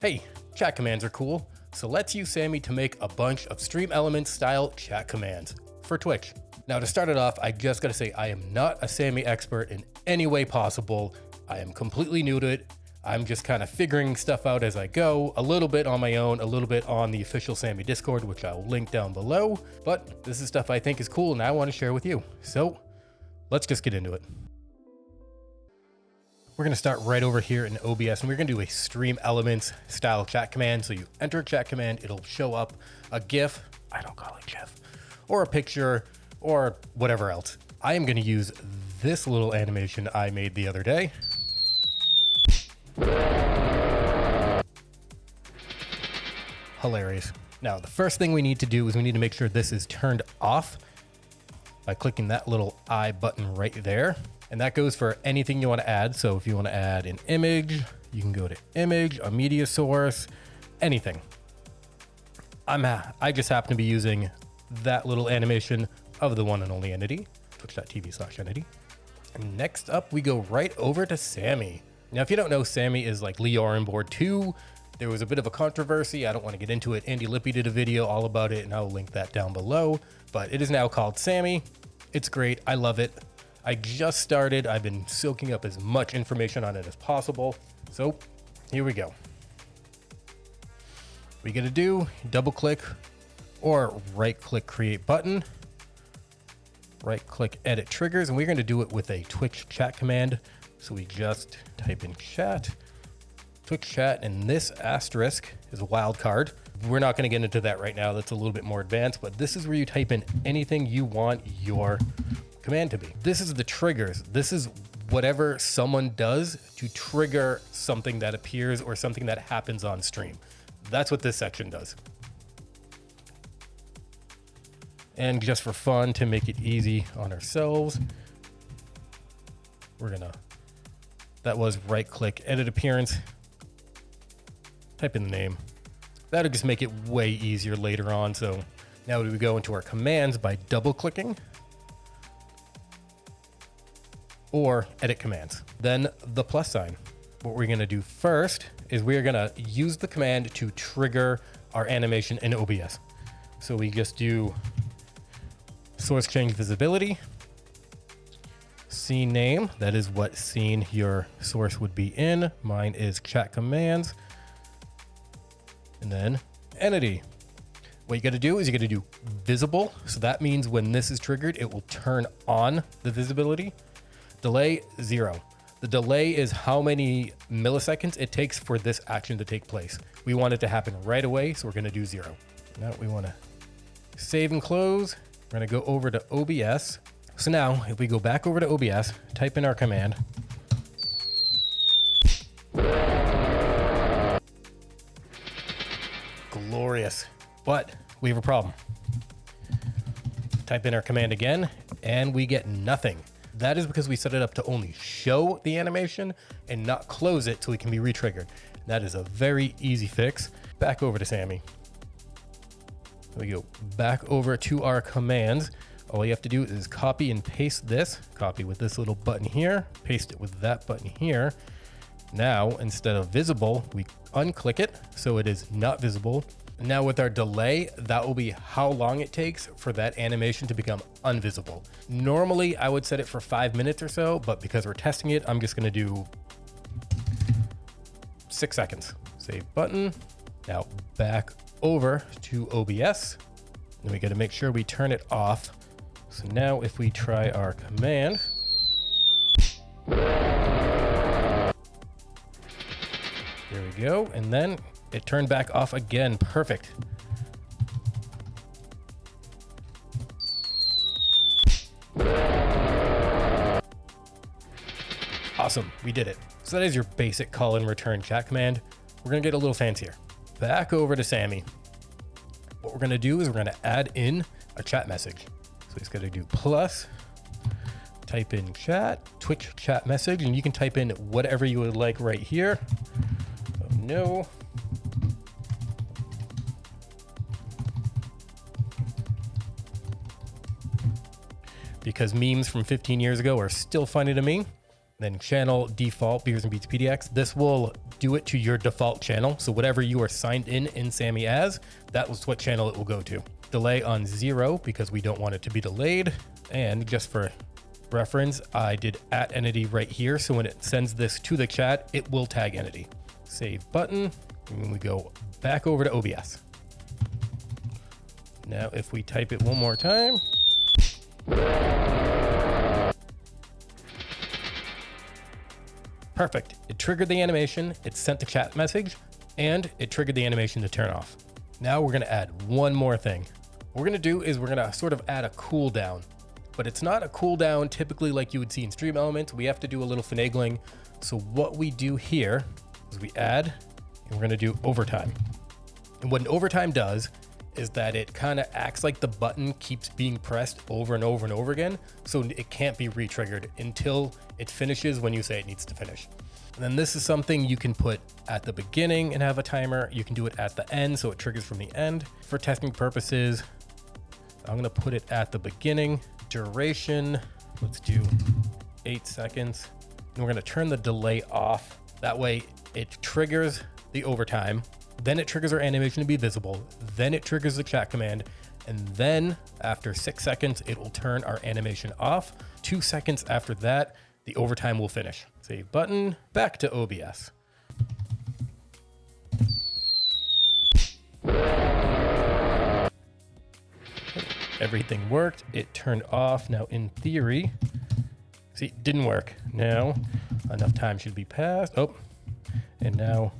Hey, chat commands are cool, so let's use Sammi to make a bunch of Stream Elements style chat commands for Twitch. Now to start it off, I just gotta say I am not a Sammi expert in any way possible. I am completely new to it. I'm just kind of figuring stuff out as I go, a little bit on my own, a little bit on the official Sammi Discord, which I'll link down below. But this is stuff I think is cool and I want to share with you. So let's just get into it. We're going to start right over here in OBS, and we're going to do a Stream Elements style chat command. So you enter a chat command, it'll show up a GIF, I don't call it GIF, or a picture, or whatever else. I am going to use this little animation I made the other day. Hilarious. Now, the first thing we need to do is we need to make sure this is turned off by clicking that little I button right there. And that goes for anything you want to add. So if you want to add an image, you can go to image, a media source, anything. I just happen to be using that little animation of the one and only entity, twitch.tv/entity. And next up, we go right over to Sammi. Now, if you don't know, Sammi is like Neuron board 2. There was a bit of a controversy. I don't want to get into it. Andy Lippy did a video all about it, and I'll link that down below. But it is now called Sammi. It's great. I love it. I just started. I've been soaking up as much information on it as possible. So here we go. What you gotta do, double click or right click create button, right click edit triggers, and we're gonna do it with a Twitch chat command. So we just type in chat, Twitch chat, and this asterisk is a wildcard. We're not gonna get into that right now. That's a little bit more advanced, but this is where you type in anything you want your command to be. This is the triggers. This is whatever someone does to trigger something that appears or something that happens on stream. That's what this section does. And just for fun, to make it easy on ourselves, that was right click, edit appearance, type in the name. That'll just make it way easier later on. So now we go into our commands by double clicking, or edit commands. Then the plus sign. What we're gonna do first is we're gonna use the command to trigger our animation in OBS. So we just do source change visibility, scene name, that is what scene your source would be in. Mine is chat commands. And then entity. What you gotta do is you gotta do visible. So that means when this is triggered, it will turn on the visibility. Delay 0. The delay is how many milliseconds it takes for this action to take place. We want it to happen right away, so we're gonna do 0. Now we wanna save and close. We're gonna go over to OBS. So now if we go back over to OBS, type in our command. Glorious, but we have a problem. Type in our command again, and we get nothing. That is because we set it up to only show the animation and not close it so it can be re-triggered. That is a very easy fix. Back over to Sammi. We go back over to our commands. All you have to do is copy and paste this. Copy with this little button here, paste it with that button here. Now, instead of visible, we unclick it so it is not visible. Now with our delay, that will be how long it takes for that animation to become invisible. Normally I would set it for 5 minutes or so, but because we're testing it, I'm just gonna do 6 seconds. Save button. Now back over to OBS. And we gotta make sure we turn it off. So now if we try our command, there we go. And then it turned back off again. Perfect. Awesome, we did it. So that is your basic call and return chat command. We're gonna get a little fancier. Back over to Sammi. What we're gonna do is we're gonna add in a chat message. So he's gonna do plus, type in chat, Twitch chat message, and you can type in whatever you would like right here. So no. Because memes from 15 years ago are still funny to me. Then channel default Beers and Beats PDX. This will do it to your default channel. So whatever you are signed in Sammi as, that was what channel it will go to. Delay on 0 because we don't want it to be delayed. And just for reference, I did @entity right here. So when it sends this to the chat, it will tag entity. Save button, and we go back over to OBS. Now, if we type it one more time. Perfect. It triggered the animation, it sent the chat message, and it triggered the animation to turn off. Now we're gonna add one more thing. What we're gonna do is we're gonna sort of add a cooldown, but it's not a cooldown typically like you would see in Stream Elements. We have to do a little finagling. So what we do here is we add, and we're gonna do overtime. And what an overtime does is that it kind of acts like the button keeps being pressed over and over and over again. So it can't be re-triggered until it finishes when you say it needs to finish. And then this is something you can put at the beginning and have a timer. You can do it at the end so it triggers from the end. For testing purposes, I'm gonna put it at the beginning. Duration, let's do 8 seconds. And we're gonna turn the delay off. That way it triggers the overtime. Then it triggers our animation to be visible. Then it triggers the chat command. And then after 6 seconds, it will turn our animation off. 2 seconds after that, the overtime will finish. Save button, back to OBS. Everything worked. It turned off. Now in theory, see, it didn't work. Now enough time should be passed. Oh, and now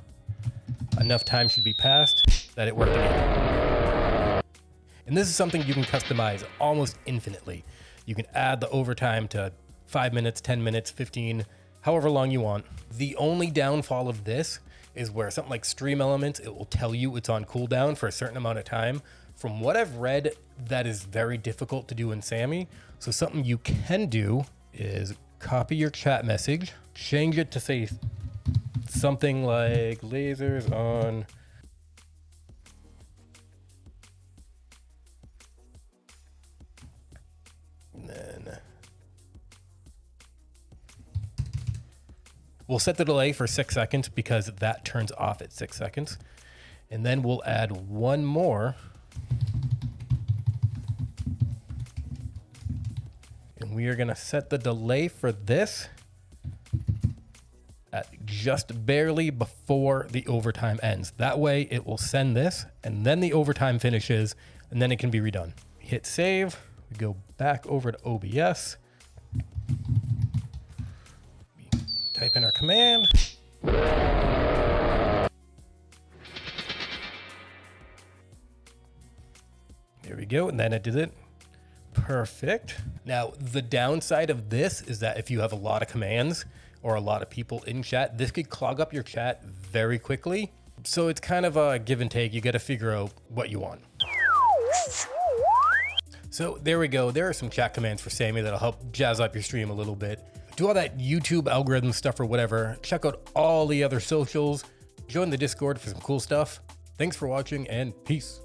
enough time should be passed that it worked again. And this is something you can customize almost infinitely. You can add the overtime to 5 minutes, 10 minutes, 15, however long you want. The only downfall of this is where something like Stream Elements, it will tell you it's on cooldown for a certain amount of time. From what I've read, that is very difficult to do in Sammi. So something you can do is copy your chat message, change it to say something like lasers on and then we'll set the delay for 6 seconds because that turns off at 6 seconds. And then we'll add one more. And we are going to set the delay for this at just barely before the overtime ends. That way it will send this and then the overtime finishes and then it can be redone. Hit save, we go back over to OBS. We type in our command. There we go, and then it did it. Perfect. Now, the downside of this is that if you have a lot of commands or a lot of people in chat, this could clog up your chat very quickly. So it's kind of a give and take. You got to figure out what you want. So there we go. There are some chat commands for Sammi that'll help jazz up your stream a little bit. Do all that YouTube algorithm stuff or whatever. Check out all the other socials. Join the Discord for some cool stuff. Thanks for watching and peace.